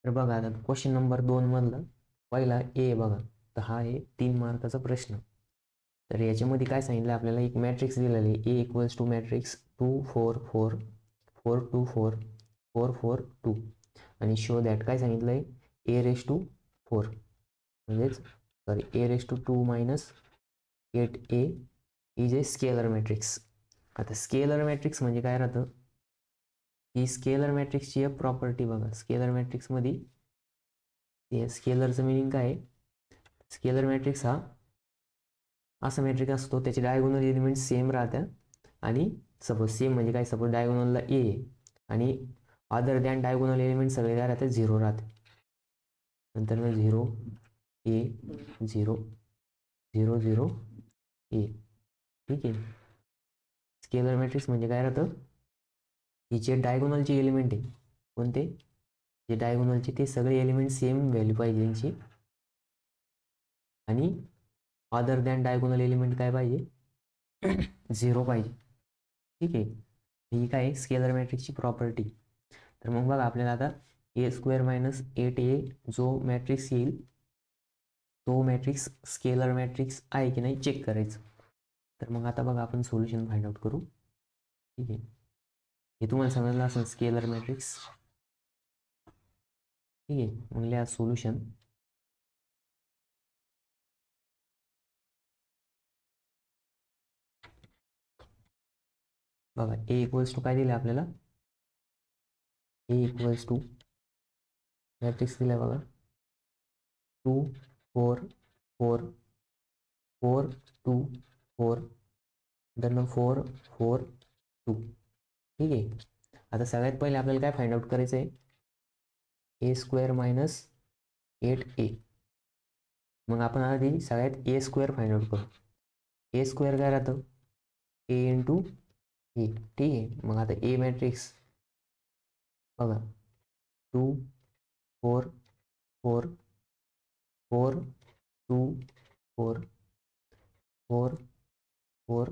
तर बघा आता क्वेश्चन नंबर 2 मधलं पहिला ए बघा. तर हा आहे 3 मार्काचा प्रश्न. तर याच्यामध्ये काय सांगितलं आपल्याला, एक मॅट्रिक्स दिलेली ए इक्वल्स टू मॅट्रिक्स 2 4 4 4 2 4 4 4 2 आणि शो दॅट काय सांगितलं आहे ए रेस टू 4 म्हणजेच sorry A raise to 2 minus 8a is a scalar matrix. आता स्केलर मॅट्रिक्स म्हणजे काय राहतं, ही स्केलर मॅट्रिक्सची एक प्रॉपर्टी बघा. स्केलर मॅट्रिक्समध्ये स्केलरचं मिनिंग काय आहे, स्केलर मॅट्रिक्स हा असा मॅट्रिक्स असतो त्याचे डायगोनल एलिमेंट सेम राहतात आणि सपोज सेम म्हणजे काय, सपोज डायगोनलला ए आणि अदर दॅन डायगोनल एलिमेंट सगळे काय राहतात, 0 राहते. नंतर मग 0 ए 0 0 0 ए. ठीक आहे. स्केलर मॅट्रिक्स म्हणजे काय राहतं, हिचे डायगोनलचे एलिमेंट आहे कोणते, जे डायगोनलचे ते सगळे एलिमेंट सेम व्हॅल्यू पाहिजे यांची आणि अदर दॅन डायगोनल एलिमेंट काय पाहिजे, 0 पाहिजे. ठीक आहे. ही काय स्केलर मॅट्रिक्सची प्रॉपर्टी. तर मग बघा आपल्याला आता ए स्क्वेअर मायनस 8a जो मॅट्रिक्स येईल तो मॅट्रिक्स स्केलर मॅट्रिक्स आहे की नाही चेक करायचं. तर मग आता बघा आपण सोल्युशन फाइंड आउट करू. ठीक आहे. हे तुम्हाला समजलं असं स्केलर मॅट्रिक्स. ठीक आहे. मग लिहा सोल्युशन. बघा ए इक्वल्स टू काय दिलं आपल्याला, ए इक्वल्स टू मॅट्रिक्स दिला बघा 2 4 4 4 2 4 देन 4 4 2. ठीक आहे. आता सगळ्यात पहिले आपल्याला काय फाइंड आउट करायचं आहे, ए स्क्वेअर मायनस 8a. मग आपण आधी सगळ्यात ए स्क्वेअर फाइंड आउट करू. ए स्क्वेअर काय राहतं, ए इंटू ए. ठीक आहे. मग आता ए मॅट्रिक्स बघा 2 4 4 4 2 4 4 4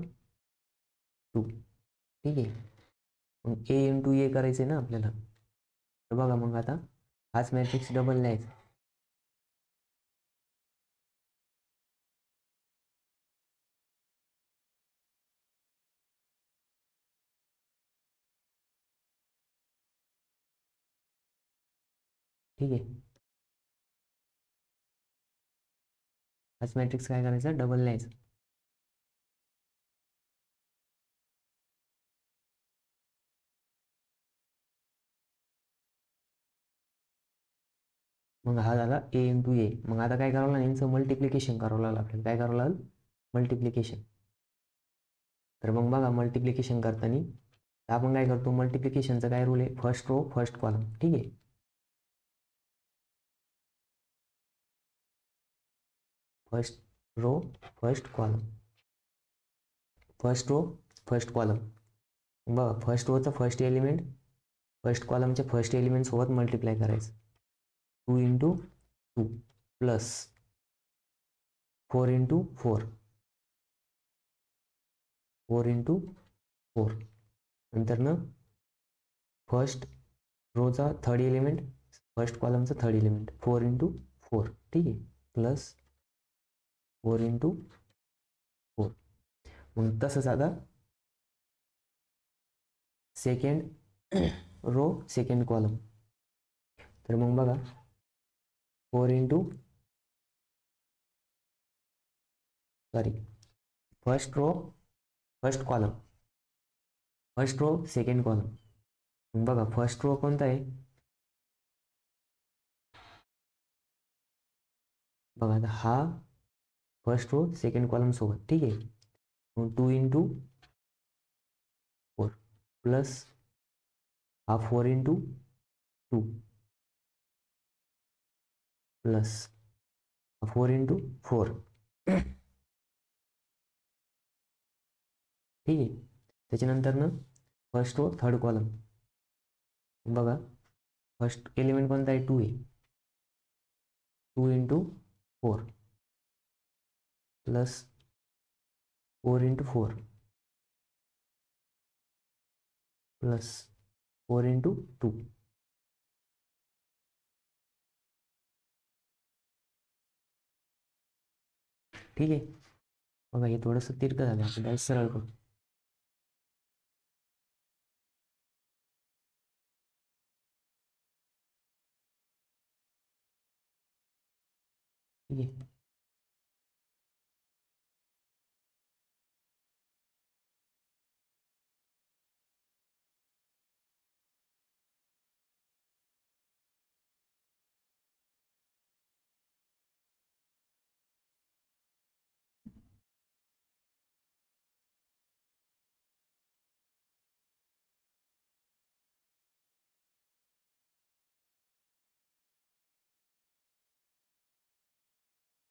2. ठीक आहे. मग ए इंटू ए करायचं आहे ना आपल्याला. तर बघा मग आता हाच मॅट्रिक्स डबल लिहायचा. ठीक आहे. हाच मॅट्रिक्स काय करायचा, डबल लिहायचा. मग हा झाला ए इंटू ए. मग आता काय करावं लागेल, यांचं मल्टिप्लिकेशन करावं लागलं आपल्याला. काय करावं लागेल, मल्टिप्लिकेशन. तर मग बघा मल्टिप्लिकेशन करताना आपण काय करतो, मल्टिप्लिकेशनचा काय रूल आहे, फर्स्ट रो फर्स्ट कॉलम. ठीक आहे. First row first column, first row first column. बघा फर्स्ट रोचं फर्स्ट एलिमेंट फर्स्ट कॉलमच्या फर्स्ट एलिमेंट सोबत मल्टिप्लाय करायचं. 2 इंटू 2 प्लस 4 इंटू 4 4 इंटू 4. नंतर ना फर्स्ट रोचा थर्ड एलिमेंट फर्स्ट कॉलमचा थर्ड एलिमेंट 4 इंटू 4. ठीक आहे. Plus 4 into 4. मग तसंच आता सेकंड रो सेकंड कॉलम. तर मग बघा 4 into sorry first row first column first row second column. मग बघा फर्स्ट रो कोणता आहे, बघा आता हा फर्स्ट रो सेकंड कॉलम सोबत. ठीक आहे. मग 2 इंटू 4 प्लस हा 4 इंटू 2 प्लस हा 4 इंटू 4. ठीक आहे. त्याच्यानंतर ना फर्स्ट रो थर्ड कॉलम. बघा फर्स्ट एलिमेंट कोणता आहे, 2 आहे. 2 into 4 plus 4 into 4 plus 4 into 2. ठीक आहे. बघा हे थोडंसं तिरकं झालं, आपण त्याला सरळ करू. ठीक आहे.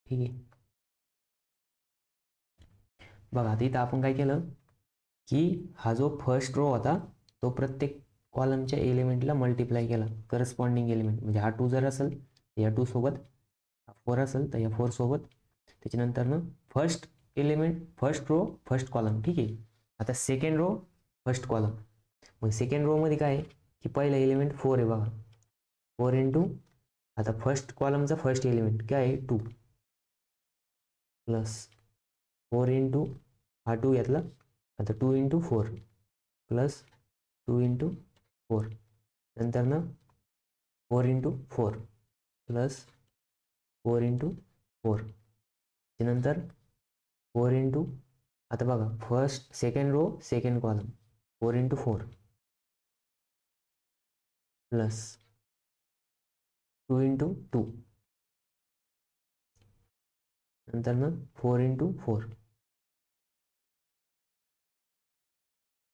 ठीक आहे. बघा आता इथं आपण काय केलं की हा जो फर्स्ट रो होता तो प्रत्येक कॉलमच्या एलिमेंटला मल्टिप्लाय केला, करस्पॉन्डिंग एलिमेंट. म्हणजे हा 2 जर असेल तर या 2 सोबत, हा 4 असेल तर या 4 सोबत. त्याच्यानंतर first element, first row, first column. ठीक आहे. आता सेकंड रो, फर्स्ट कॉलम. मग सेकंड रोमध्ये काय आहे की पहिला एलिमेंट 4 आहे बघा, 4 इंटू, आता फर्स्ट कॉलमचा फर्स्ट एलिमेंट काय आहे 2 प्लस 4 इंटू, हा 2 घेतला, आता 2 इंटू 4 प्लस 2 इंटू 4, नंतर 4 इंटू 4 प्लस 4 इंटू 4, त्यानंतर 4 इंटू, आता बघा first second row second column 4 into 4 plus 2 into 2, नंतर 4 इंटू 4.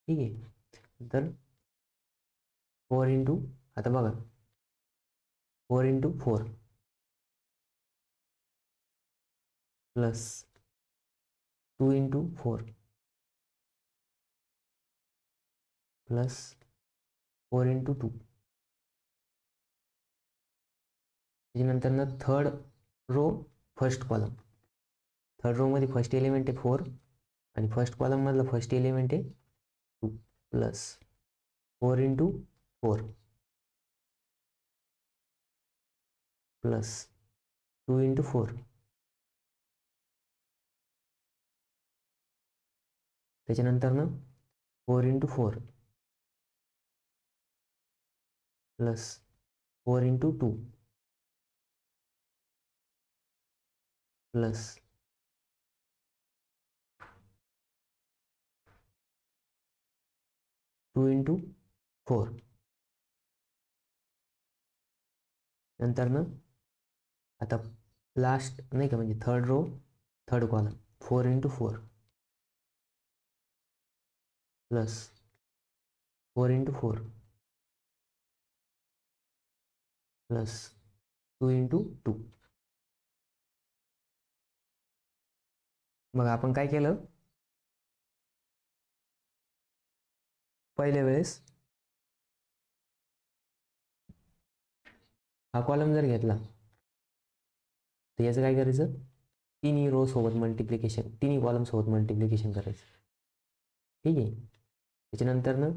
ठीक आहे. नंतर 4 इंटू, आता बघा 4 into 4 plus 2 into 4 plus 4 into 2. त्याच्यानंतर third row first column, third रोमध्ये फर्स्ट एलिमेंट आहे 4 आणि फर्स्ट कॉलममधला फर्स्ट एलिमेंट आहे 2 प्लस 4 इंटू 4 प्लस 2 इंटू 4. त्याच्यानंतर 4 into 4 plus 4 into 2 plus 2 into 4. नंतर आता लास्ट नाही का, म्हणजे third row third column 4 into 4 plus 4 into 4 plus 2 into 2. मग आपण काय केलं, पहिल्या वेळेस हा कॉलम जर घेतला तर याचं काय करायचं, तिन्ही रो सोबत मल्टिप्लिकेशन, तिन्ही कॉलम सोबत मल्टिप्लिकेशन करायचं. ठीक आहे. त्याच्यानंतर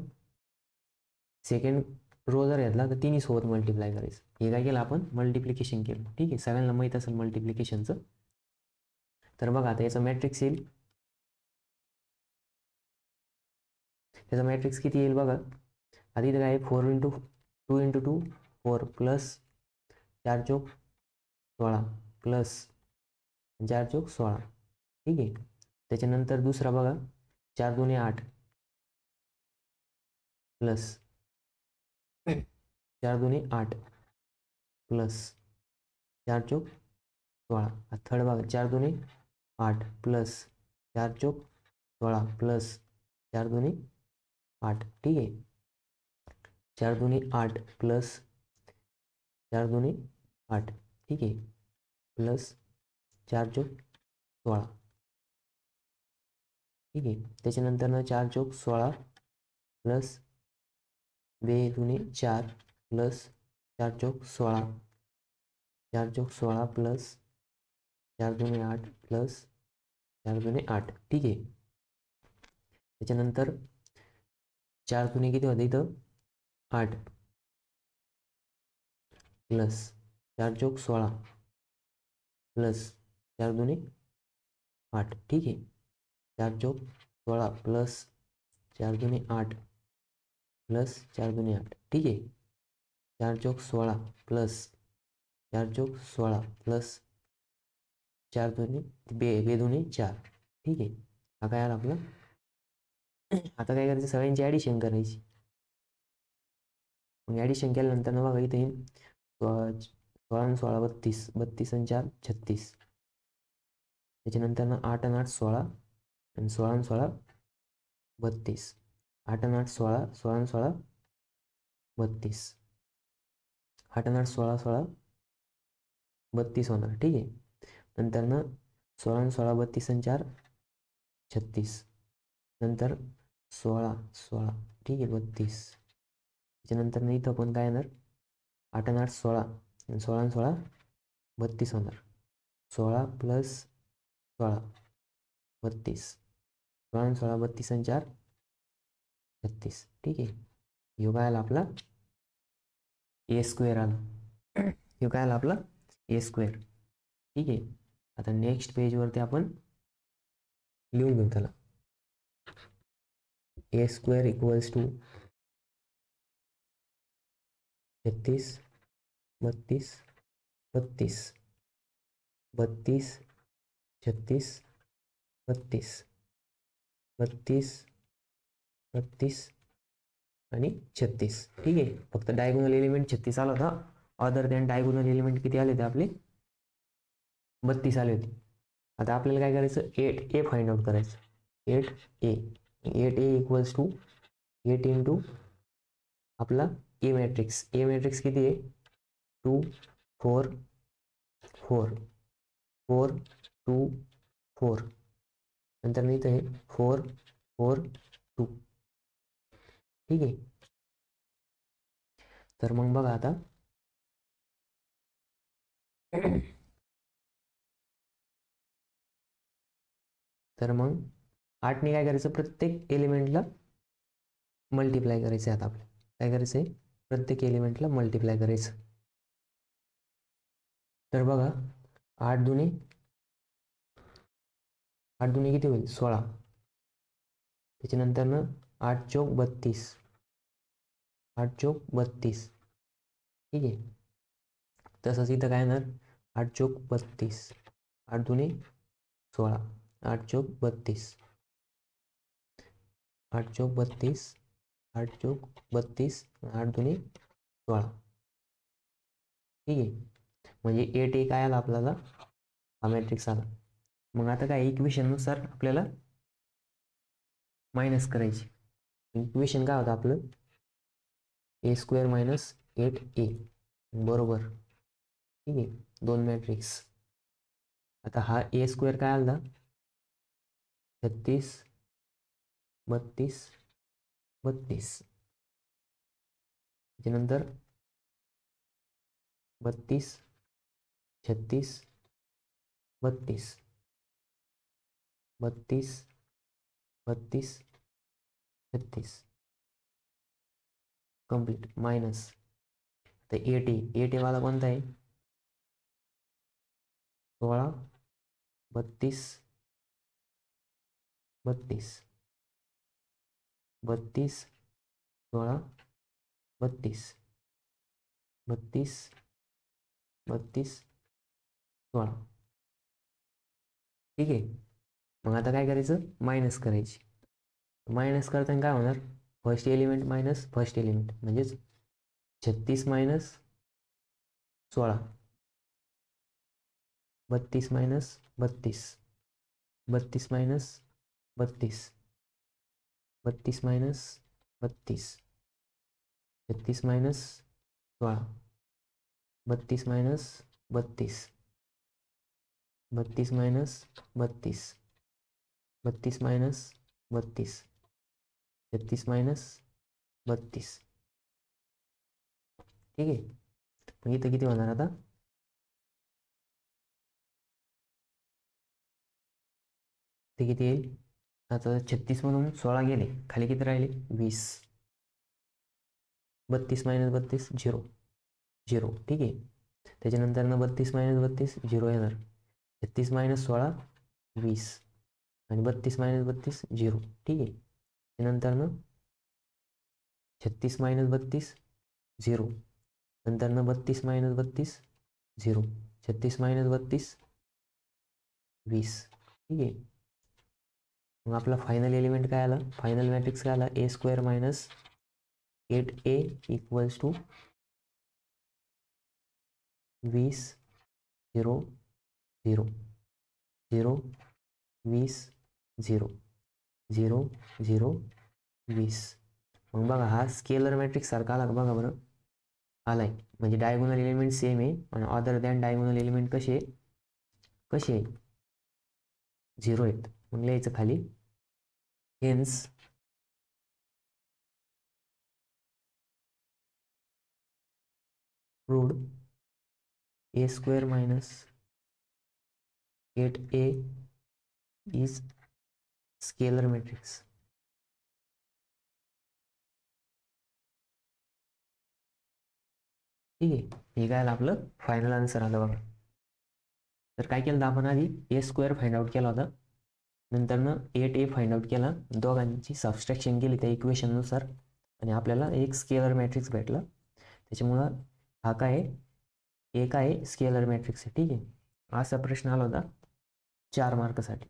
सेकंड रो जर घेतला तर तिन्ही सोबत मल्टिप्लाय करायचं. हे काय केलं आपण, मल्टिप्लिकेशन केलं. ठीक आहे. सगळ्यांना माहीत असेल मल्टिप्लिकेशनचं. तर बघा आता याचा मॅट्रिक्स येईल, त्याचा मॅट्रिक्स किती येईल बघा. आता इथं काय 4 इंटू 2 इंटू 2 4 प्लस 4 चौक 16 प्लस 4 चौक 16. ठीक आहे. त्याच्यानंतर दुसरा बघा 4 2 8 प्लस 4 2 8 प्लस 4 चौक 16. थर्ड बघा 4 2 8 प्लस 4 चौक 16 प्लस 4 2 8. ठीक आहे. 4 2 8 प्लस 4 2 8. ठीक आहे. प्लस 4 चौक 16. ठीक आहे. त्याच्यानंतर 4 चौक 16 प्लस 2 दुने 4 प्लस 4 चौक 16, 4 चौक 16 प्लस 4 दुने 8 प्लस 4 दुने 8. ठीक आहे. त्याच्यानंतर 4 दुने किती होते इथं 8 प्लस 4 चौक 16 प्लस 4 दुने 8, ठीक आहे. 4 चौक 16 प्लस 4 दुने 8 प्लस 4 दुने 8, ठीक आहे. 4 चौक 16 प्लस 4 चौक 16 प्लस 4 दुने बेदुने 4, ठीक आहे. हा काय आला आपलं. आता काय करायचं, सगळ्यांची ॲडिशन करायची. मग ॲडिशन केल्यानंतर ना बघा इथे 16 आणि 16 32, 32 आणि 4 36. त्याच्यानंतर ना 8 आणि 8 16 आणि 16 आणि 16 32. 8 आणि 8 16, 16 आणि 16 32. 8 आणि 8 16 16 32 होणार, ठीक आहे. नंतर ना 16 आणि 16 32 आणि 4 36. नंतर 16 16, ठीक आहे, 32. त्याच्यानंतर ना इथं पण काय येणार, 8 आणि 8 16 आणि 16 आणि 16 32 होणार. 16 प्लस 16 32. 16 आणि 16 32 आणि 4 36, ठीक आहे. ह्यो काय आला आपला ए स्क्वेअर आला. ह्यो काय आला आपला ए स्क्वेअर, ठीक आहे. आता नेक्स्ट पेजवरती आपण लिहून घेऊ त्याला. ए स्क्वेअर इक्वल्स टू 36 32 32 32 36 32 32 32 आणि 36, ठीक आहे. फक्त डायगोनल एलिमेंट 36 आला होता. अदर दॅन डायगोनल एलिमेंट किती आले होते आपले, 32 आले होते. आता आपल्याला काय करायचं, 8a फाइंड आउट करायचं. 8a 8a equals to 8 into आपला ए मॅट्रिक्स. ए मॅट्रिक्स किती आहे, 2 4 4 4 2 4. नंतर मी इथं आहे 4 4 2, ठीक आहे. तर मग बघा आता तर मग 8ने काय करायचं, प्रत्येक एलिमेंटला मल्टिप्लाय करायचं आहे. आता आपल्याला काय करायचं आहे, प्रत्येक एलिमेंटला मल्टिप्लाय करायचं. तर बघा 8 दुने 8 दुने किती होईल, 16. त्याच्यानंतर ना 8 चौक 32, 8 चौक 32, ठीक आहे. तसंच इथं काय येणार, 8 चौक 32, 8 दुने 16, 8 चौक 32, 8 चौक 32, 8 चौक 32, 8 दुने 16, ठीक आहे. म्हणजे 8a काय आला आपल्याला, हा मॅट्रिक्स आला. मग आता काय इक्वेशननुसार आपल्याला मायनस करायची. इक्वेशन काय होतं आपलं, ए स्क्वेअर मायनस 8a बरोबर, ठीक आहे, 2 मॅट्रिक्स. आता हा ए स्क्वेअर काय आला, 36 32 32. त्याच्यानंतर 32 36 32 32 32 36 कंप्लीट मायनस. तर 8a वाला कोणता आहे, 16 32 32 32 16 32 32 32 16, ठीक आहे. मग आता काय करायचं, मायनस करायची. मायनस करताना काय होणार, first element minus first element म्हणजेच 36 minus 16, 32 minus 32, 32 minus 32, 32 minus 32, 36 minus 16, 32 minus 32, 32 minus 32, 32 minus 32, 36 minus 32, ठीक आहे. मग इथं किती होणार आता, ते किती येईल, आता 36 मधून 16 गेले, खाली किती राहिले 20. 32 मायनस 32 0 0, ठीक आहे. त्याच्यानंतर ना 32 मायनस 32 0 येणार. 36 मायनस 16 20 आणि 32 मायनस 32 0. ठीक आहे. त्यानंतरनं 36 मायनस 32 0. नंतरनं 32 मायनस 32 0. 36 मायनस 32 20. ठीक आहे. मग आपला फायनल एलिमेंट काय आला, फायनल मॅट्रिक्स काय आला, A square minus 8a equals to 20 0 0 0 20 0 0 0 20. मग बघा हा स्केलर मॅट्रिक्स सारखा आला का बघा बरं, आलाय. म्हणजे डायगोनल एलिमेंट सेम आहे आणि अदर दॅन डायगोनल एलिमेंट कसे आहे 0 आहेत. मग लिहायचं खाली hence proved a square minus 8a is scalar matrix. ठीक आहे. हे काय आलं आपलं फायनल आन्सर आलं बघा. तर काय केलं आपण आधी ए स्क्वेअर फाइंड आउट केला होता, नंतरनं 8a फाइंड आउट केला, दोघांची सबस्ट्रॅक्शन केली त्या इक्वेशननुसार आणि आपल्याला एक स्केलर मॅट्रिक्स भेटला. त्याच्यामुळं हा काय आहे, एक आहे स्केलर मॅट्रिक्स आहे. ठीक आहे. असा प्रश्न आला होता 4 मार्कासाठी.